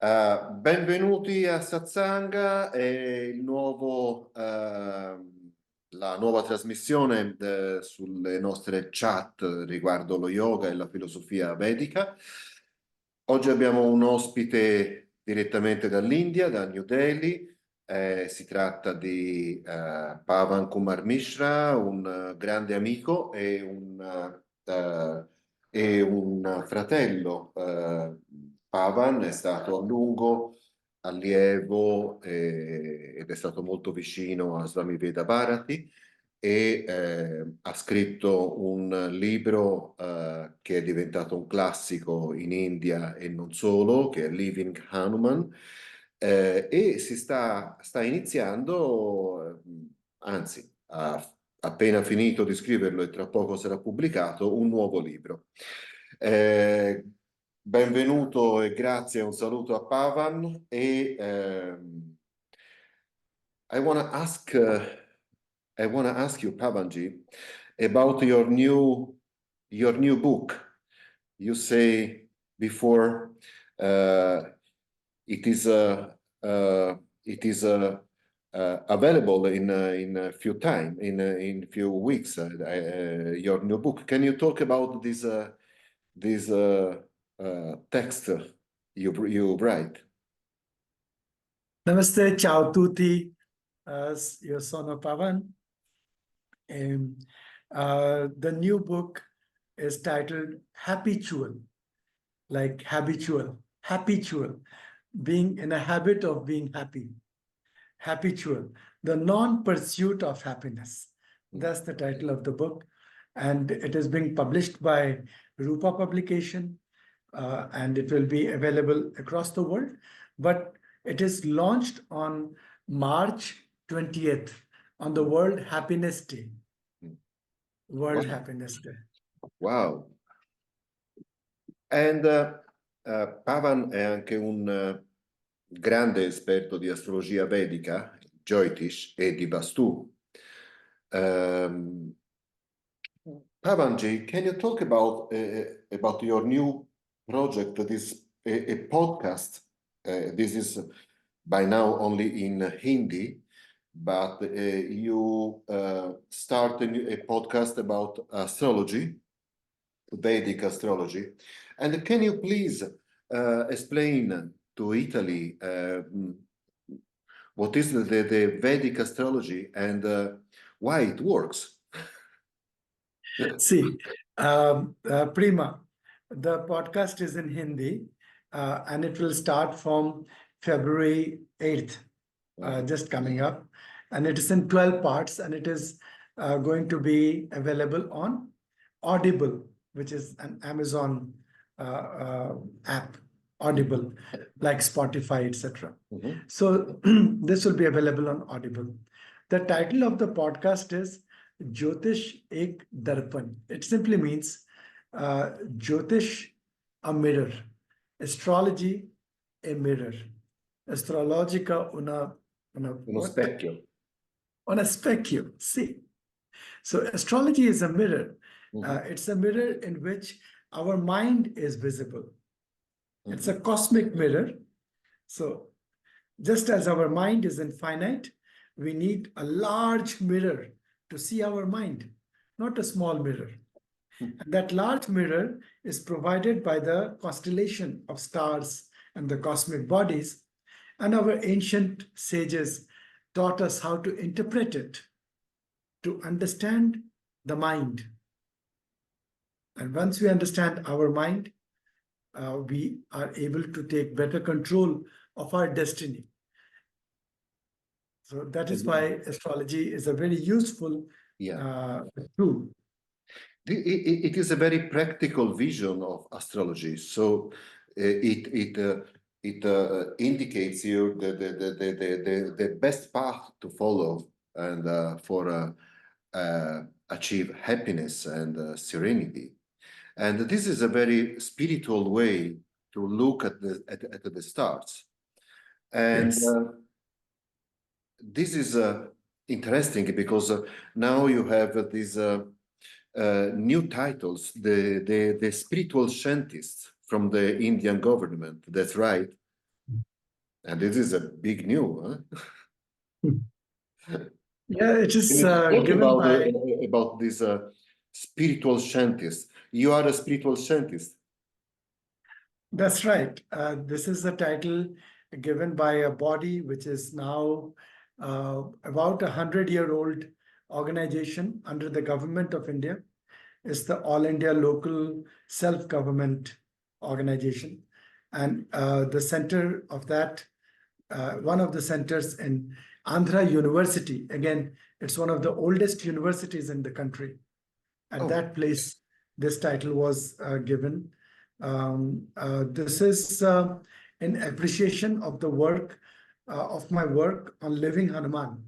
Benvenuti a SATSANG, la nuova trasmissione sulle nostre chat riguardo lo yoga e la filosofia vedica. Oggi abbiamo un ospite direttamente dall'India, da New Delhi. Si tratta di Pawan Mishra, un grande amico e un fratello. Pawan è stato a lungo allievo ed è stato molto vicino a Swami Veda Bharati e ha scritto un libro che è diventato un classico in India e non solo, che è Living Hanuman, e sta iniziando, anzi, ha appena finito di scriverlo e tra poco sarà pubblicato, un nuovo libro. Benvenuto e grazie, un saluto a Pawan e I want to ask you, Pavanji, about your new book. You say before it is available in a few time in few weeks. Your new book. Can you talk about this text you write? Namaste, ciao tutti. Io sono Pawan. The new book is titled Habitual, like habitual, being in a habit of being happy. Habitual, the non-pursuit of happiness. That's the title of the book. And it is being published by Rupa Publication, and it will be available across the world. But it is launched on March 20th, on the World Happiness Day. World Happiness Day. Wow. And Pavan è anche un grande esperto di astrologia vedica, Jyotish e di Vastu. Pavanji, can you talk about your new project that is a podcast? This is by now only in Hindi, but you started a podcast about astrology, Vedic astrology. And can you please explain to Italy what is the Vedic astrology and why it works? See, Prima, the podcast is in Hindi, and it will start from February 8th, just coming up. And it is in 12 parts, and it is going to be available on Audible, which is an Amazon app, Audible, like Spotify, etc. So this will be available on Audible. The title of the podcast is Jyotish Ek Darpan. It simply means Jyotish, a mirror. Astrology, a mirror. Astrologica, Uno specchio. Una specchio, see. So astrology is a mirror. It's a mirror in which our mind is visible. It's a cosmic mirror. So just as our mind is infinite, we need a large mirror to see our mind, not a small mirror. And that large mirror is provided by the constellation of stars and the cosmic bodies. And our ancient sages taught us how to interpret it, to understand the mind. And once we understand our mind, we are able to take better control of our destiny. So that is why astrology is a very useful tool. It is a very practical vision of astrology. So it indicates you the best path to follow and for achieve happiness and serenity. And this is a very spiritual way to look at the stars. And this is interesting because now you have these new titles, the spiritual scientists from the Indian government. That's right. And this is a big news, huh? Yeah, it is Talk given by. about this spiritual scientist. You are a spiritual scientist. That's right. This is the title given by a body which is now about 100-year-old organization under the government of India. It's the All India Local Self-Government Organization. And the center of that, one of the centers in Andhra University, again, it's one of the oldest universities in the country. At that place, this title was given. This is in appreciation of the work of my work on Living Hanuman,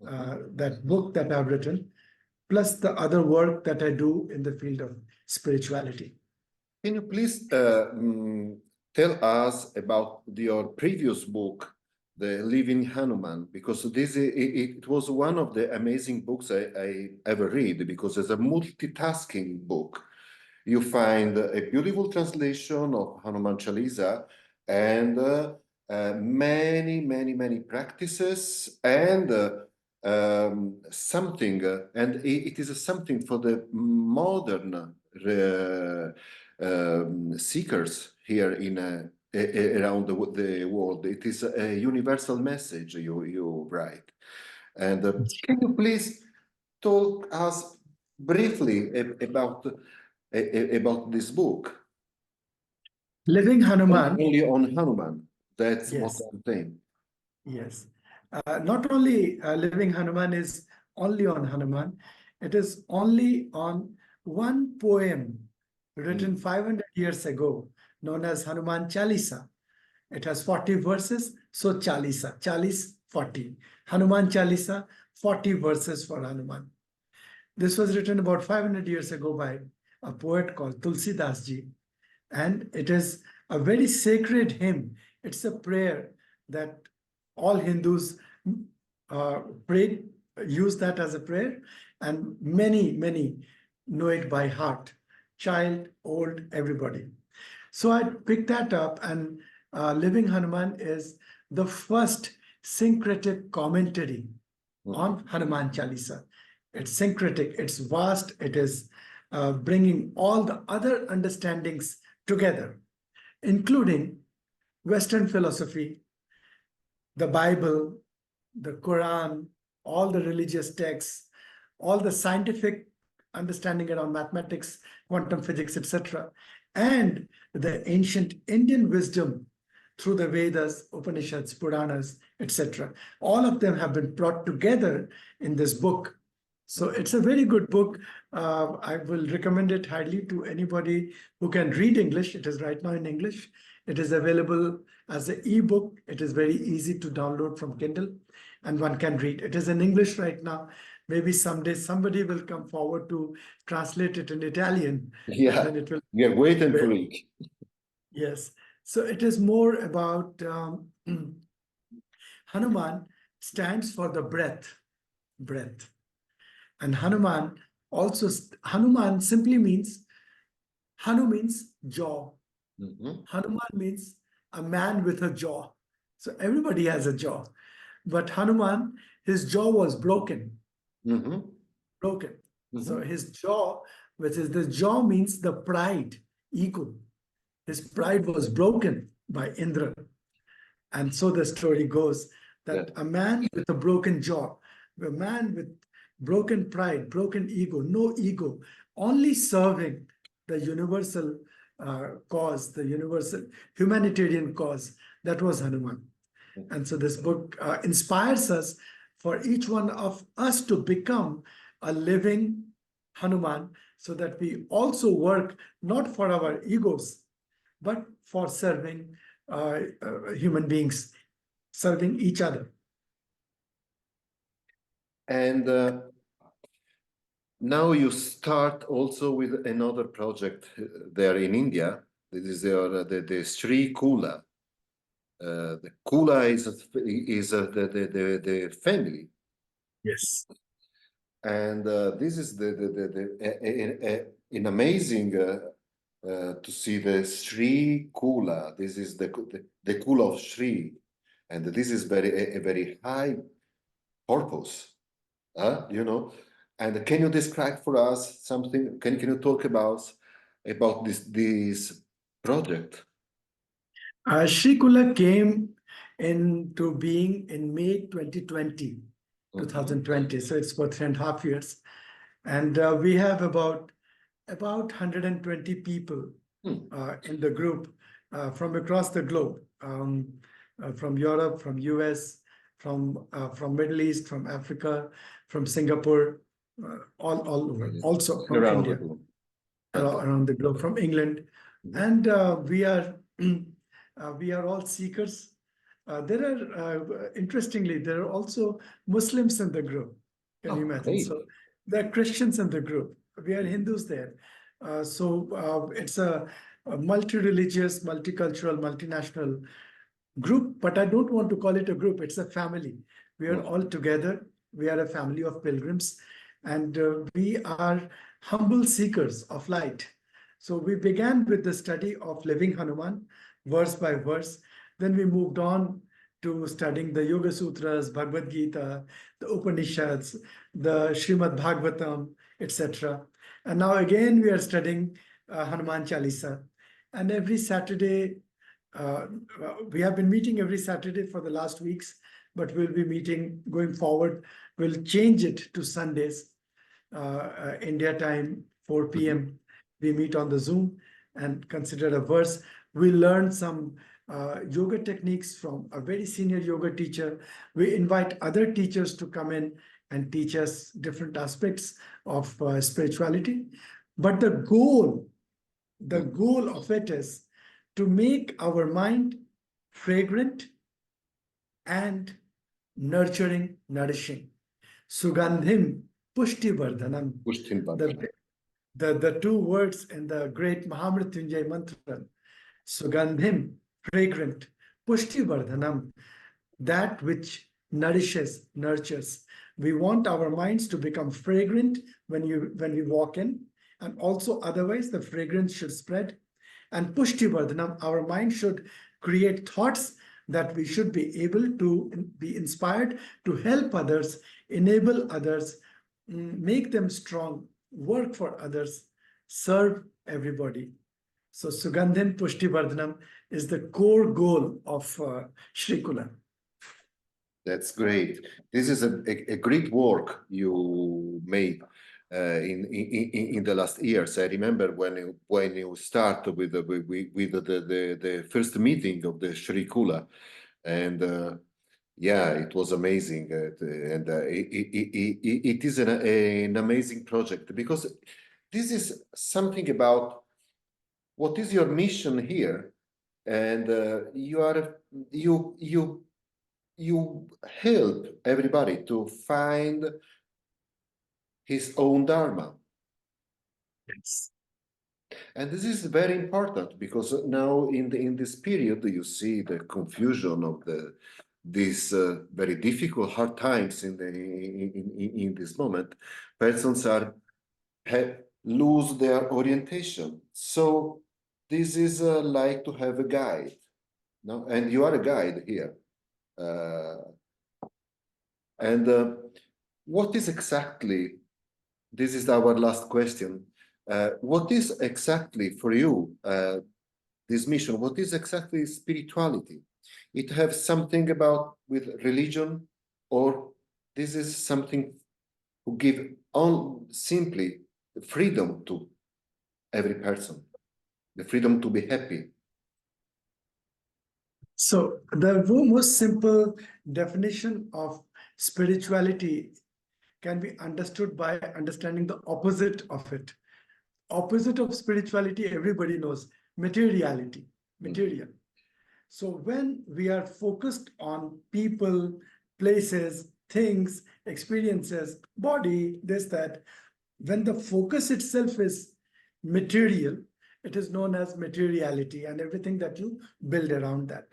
that book that I've written, plus the other work that I do in the field of spirituality. Can you please tell us about your previous book, The Living Hanuman? Because it was one of the amazing books I ever read, because it's a multitasking book. You find a beautiful translation of Hanuman Chalisa and many practices and something, and it is something for the modern seekers here in around the world. It is a universal message you write. And can you please talk us briefly about this book? Living Hanuman. Only on Hanuman. That's Yes. what I'm saying. Yes. Not only Living Hanuman is only on Hanuman, it is only on one poem written 500 years ago, known as Hanuman Chalisa. It has 40 verses, so Chalisa, Chalis, 40. Hanuman Chalisa, 40 verses for Hanuman. This was written about 500 years ago by a poet called Tulsi Das Ji, and it is a very sacred hymn. It's a prayer that all Hindus pray, use that as a prayer, and many know it by heart, child, old, everybody. So I picked that up, and Living Hanuman is the first syncretic commentary on Hanuman Chalisa. It's syncretic, it's vast, it is bringing all the other understandings together, including Western philosophy, the Bible, the Quran, all the religious texts, all the scientific understanding around mathematics, quantum physics, etc., and the ancient Indian wisdom through the Vedas, Upanishads, Puranas, etc. All of them have been brought together in this book. So it's a very good book. I will recommend it highly to anybody who can read English. It is right now in English. It is available as an ebook. It is very easy to download from Kindle, and one can read. It is in English right now. Maybe someday somebody will come forward to translate it in Italian. Yeah, then it will. we are waiting for it. Yes. So it is more about Hanuman stands for the breath. And Hanuman also, Hanuman simply means, Hanu means jaw. Hanuman means a man with a jaw. So everybody has a jaw. But Hanuman, his jaw was broken. Broken. So his jaw, which is the jaw means the pride, ego. His pride was broken by Indra. And so the story goes that a man with a broken jaw, a man with broken pride, broken ego, no ego, only serving the universal cause, the universal humanitarian cause, that was Hanuman. And so this book inspires us for each one of us to become a living Hanuman, so that we also work not for our egos, but for serving human beings, serving each other. And now you start also with another project there in India. This is the Sri Kula. The Kula is the family. Yes. And this is an amazing to see the Sri Kula. This is the Kula of Sri. And this is a very high purpose, you know. And can you describe for us something? Can you talk about this project? Shrikula came into being in May 2020, Mhm. 2020. So it's for 3.5 years. And we have about 120 people in the group from across the globe, from Europe, from US, from Middle East, from Africa, from Singapore, all over, also from Around the India, globe. around the globe, from England. Mhm. And we are all seekers. There are, interestingly, there are also Muslims in the group. Can you Oh, imagine? great. So there are Christians in the group. We are Hindus there. So it's a multi-religious, multicultural, multinational group, but I don't want to call it a group. It's a family. We are all together. We are a family of pilgrims, and we are humble seekers of light. So we began with the study of living Hanuman, verse by verse. Then we moved on to studying the Yoga Sutras, Bhagavad Gita, the Upanishads, the Srimad Bhagavatam, etc. And now again we are studying Hanuman Chalisa. And every Saturday, uh, we have been meeting every Saturday for the last weeks, but we'll be meeting going forward. We'll change it to Sundays, India time, 4 p.m. We meet on the Zoom and consider a verse. We learn some yoga techniques from a very senior yoga teacher. We invite other teachers to come in and teach us different aspects of spirituality. But the goal of it is to make our mind fragrant and nurturing, nourishing. Sugandhim Pushti Vardhanam. The two words in the great Mahamrityunjay mantra, Sugandhim, fragrant, Pushti Vardhanam, that which nourishes, nurtures. We want our minds to become fragrant when we walk in, and also otherwise the fragrance should spread. And Pushti Vardhanam, our mind should create thoughts that we should be able to be inspired to help others, enable others, make them strong, work for others, serve everybody. So Sugandhim Pushti Vardhanam is the core goal of Shrikula. That's great. This is a great work you made in the last years. I remember when you start with the first meeting of the Shrikula, and yeah, it was amazing, and it is an amazing project, because this is something about what is your mission here, and you help everybody to find his own dharma. Yes. And this is very important, because now in this period you see the confusion of these very difficult, hard times in this moment. Persons lose their orientation. So this is like to have a guide, no? And you are a guide here. And what is exactly, this is our last question, what is exactly for you this mission? What is exactly spirituality? It has something about with religion, or this is something who give on simply the freedom to every person, the freedom to be happy? So the most simple definition of spirituality can be understood by understanding the opposite of it. Opposite of spirituality, everybody knows, materiality, material. So when we are focused on people, places, things, experiences, body, this, that, when the focus itself is material, it is known as materiality, and everything that you build around that.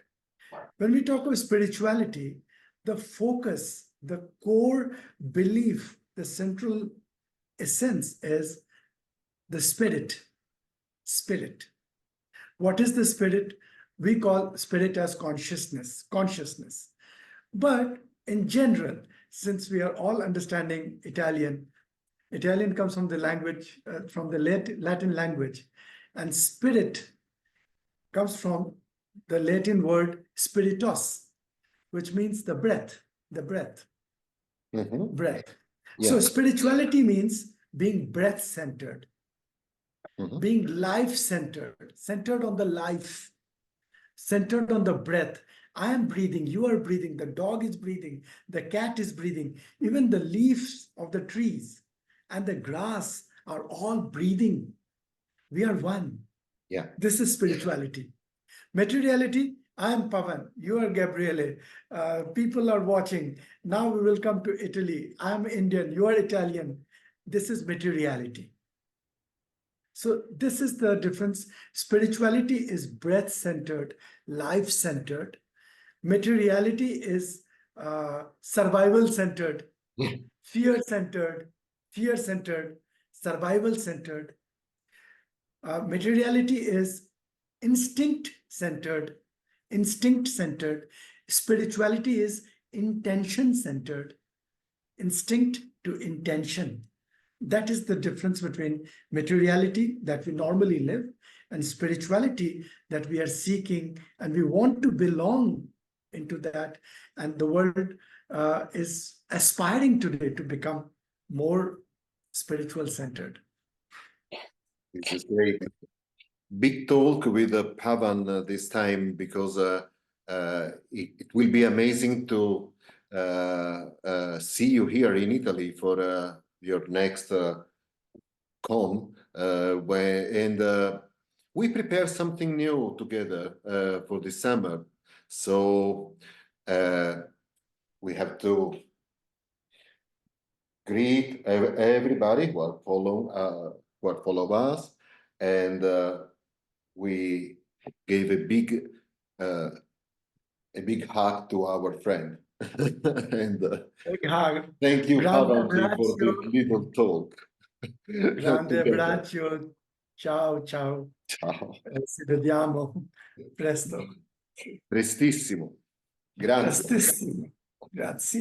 When we talk of spirituality, the focus, the core belief, the central essence is the spirit. Spirit. What is the spirit? we call spirit as consciousness. But in general, since we are all understanding Italian comes from the language, from the Latin language, and spirit comes from the Latin word spiritus, which means the breath. Breath. Yeah. So spirituality means being breath-centered, being life-centered, centered on the life, centered on the breath. I am breathing, you are breathing, the dog is breathing, the cat is breathing, even the leaves of the trees and the grass are all breathing. We are one. Yeah. This is spirituality. Materiality, I am Pawan, you are Gabriele. People are watching. Now we will come to Italy. I am Indian, you are Italian. This is materiality. So this is the difference. Spirituality is breath-centered, life-centered. Materiality is survival-centered, fear-centered, survival-centered. Materiality is instinct-centered. Spirituality is intention-centered. Instinct to intention. That is the difference between materiality that we normally live and spirituality that we are seeking, and we want to belong into that. And the world is aspiring today to become more spiritual-centered. This is great. Big talk with Pawan this time, because it will be amazing to see you here in Italy for your next con, and we prepare something new together for this summer. So we have to greet everybody who follow us, and we gave a big hug to our friend. And Big hug. thank you, Grande Pavan, for this little talk. Grande Together. abbraccio. Ciao. Ciao. Ci vediamo presto. Prestissimo. Grazie. Prestissimo. Grazie.